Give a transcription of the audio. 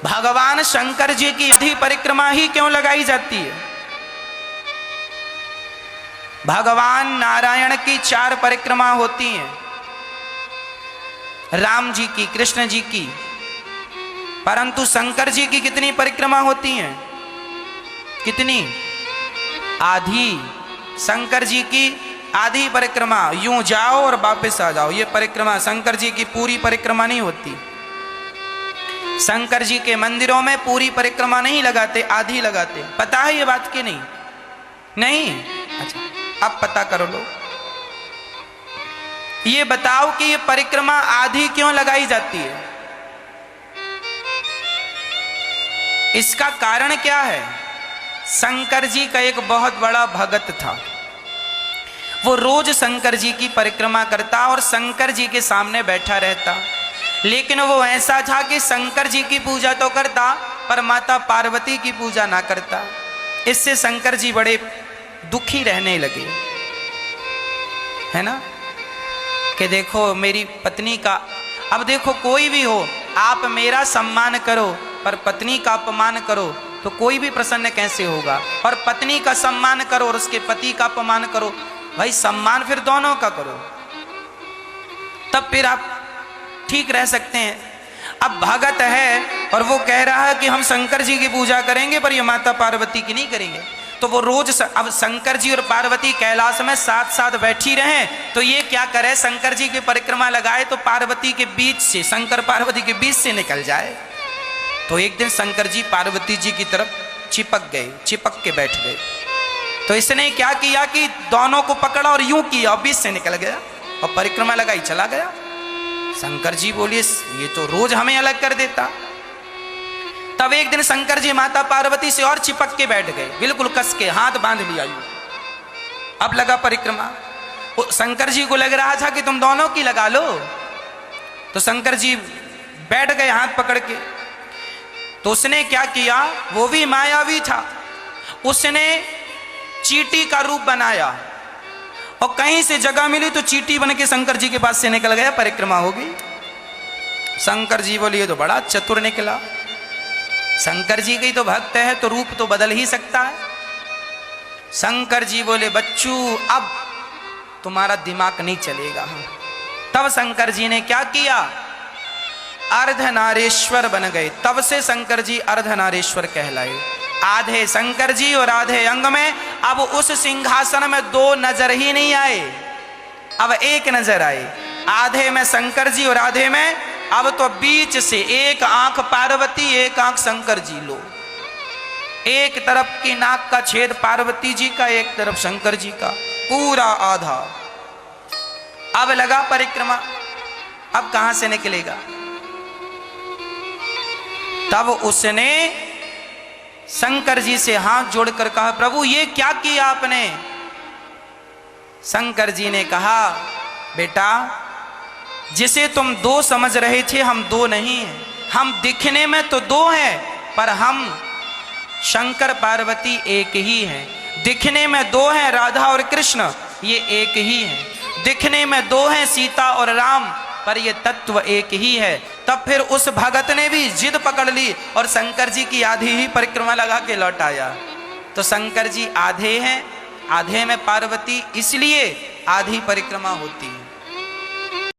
भगवान शंकर जी की आधी परिक्रमा ही क्यों लगाई जाती है? भगवान नारायण की 4 परिक्रमा होती हैं, राम जी की, कृष्ण जी की, परंतु शंकर जी की कितनी परिक्रमा होती हैं? कितनी? आधी। शंकर जी की आधी परिक्रमा, यूं जाओ और वापस आ जाओ, ये परिक्रमा। शंकर जी की पूरी परिक्रमा नहीं होती। शंकर जी के मंदिरों में पूरी परिक्रमा नहीं लगाते, आधी लगाते। पता है ये बात कि नहीं? नहीं? अच्छा, अब पता करो लो। ये बताओ कि ये परिक्रमा आधी क्यों लगाई जाती है? इसका कारण क्या है? शंकर जी का एक बहुत बड़ा भगत था, वो रोज शंकर जी की परिक्रमा करता और शंकर जी के सामने बैठा रहता। लेकिन वो ऐसा था कि शंकर जी की पूजा तो करता पर माता पार्वती की पूजा ना करता। इससे शंकर जी बड़े दुखी रहने लगे, है ना, कि देखो मेरी पत्नी का, अब देखो कोई भी हो, आप मेरा सम्मान करो पर पत्नी का अपमान करो तो कोई भी प्रसन्न कैसे होगा? और पत्नी का सम्मान करो और उसके पति का अपमान करो, भाई सम्मान फिर दोनों का करो, तब फिर आप ठीक रह सकते हैं। अब भगत है और वो कह रहा है कि हम शंकर जी की पूजा करेंगे पर ये माता पार्वती की नहीं करेंगे, तो वो रोज अब शंकर जी और पार्वती कैलाश में साथ साथ बैठी रहे, तो ये क्या करे, शंकर जी की परिक्रमा लगाए तो पार्वती के बीच से, शंकर पार्वती के बीच से निकल जाए। तो एक दिन शंकर जी पार्वती जी की तरफ चिपक गए, चिपक के बैठ गए। तो इसने क्या किया कि दोनों को पकड़ा और यूं किया और बीच से निकल गया और परिक्रमा लगाई चला गया। शंकर जी बोलिए ये तो रोज हमें अलग कर देता। तब एक दिन शंकर जी माता पार्वती से और चिपक के बैठ गए, बिल्कुल कस के हाथ बांध लिया। अब लगा परिक्रमा। शंकर जी को लग रहा था कि तुम दोनों की लगा लो, तो शंकर जी बैठ गए हाथ पकड़ के। तो उसने क्या किया, वो भी मायावी था, उसने चींटी का रूप बनाया और कहीं से जगह मिली तो चींटी बन के शंकर जी के पास से निकल गया, परिक्रमा होगी। शंकर जी बोले ये तो बड़ा चतुर निकला, शंकर जी की तो भक्त है तो रूप तो बदल ही सकता है। शंकर जी बोले बच्चू अब तुम्हारा दिमाग नहीं चलेगा। तब शंकर जी ने क्या किया, अर्धनारेश्वर बन गए। तब से शंकर जी अर्धनारेश्वर कहलाए। आधे शंकर जी और आधे अंग में अब उस सिंहासन में 2 नजर ही नहीं आए, अब एक नजर आए। आधे में शंकर जी और आधे में, अब तो बीच से एक आंख पार्वती एक आंख शंकर जी लो। एक तरफ की नाक का छेद पार्वती जी का, एक तरफ शंकर जी का, पूरा आधा। अब लगा परिक्रमा, अब कहां से निकलेगा? तब उसने शंकर जी से हाथ जोड़कर कहा प्रभु ये क्या किया आपने? शंकर जी ने कहा बेटा जिसे तुम 2 समझ रहे थे हम 2 नहीं हैं, हम दिखने में तो 2 हैं पर हम शंकर पार्वती एक ही हैं। दिखने में 2 हैं राधा और कृष्ण, ये एक ही हैं। दिखने में 2 हैं सीता और राम, पर ये तत्व एक ही है। तब फिर उस भगत ने भी जिद पकड़ ली और शंकर जी की आधी ही परिक्रमा लगा के लौट आया। तो शंकर जी आधे हैं, आधे में पार्वती, इसलिए आधी परिक्रमा होती है।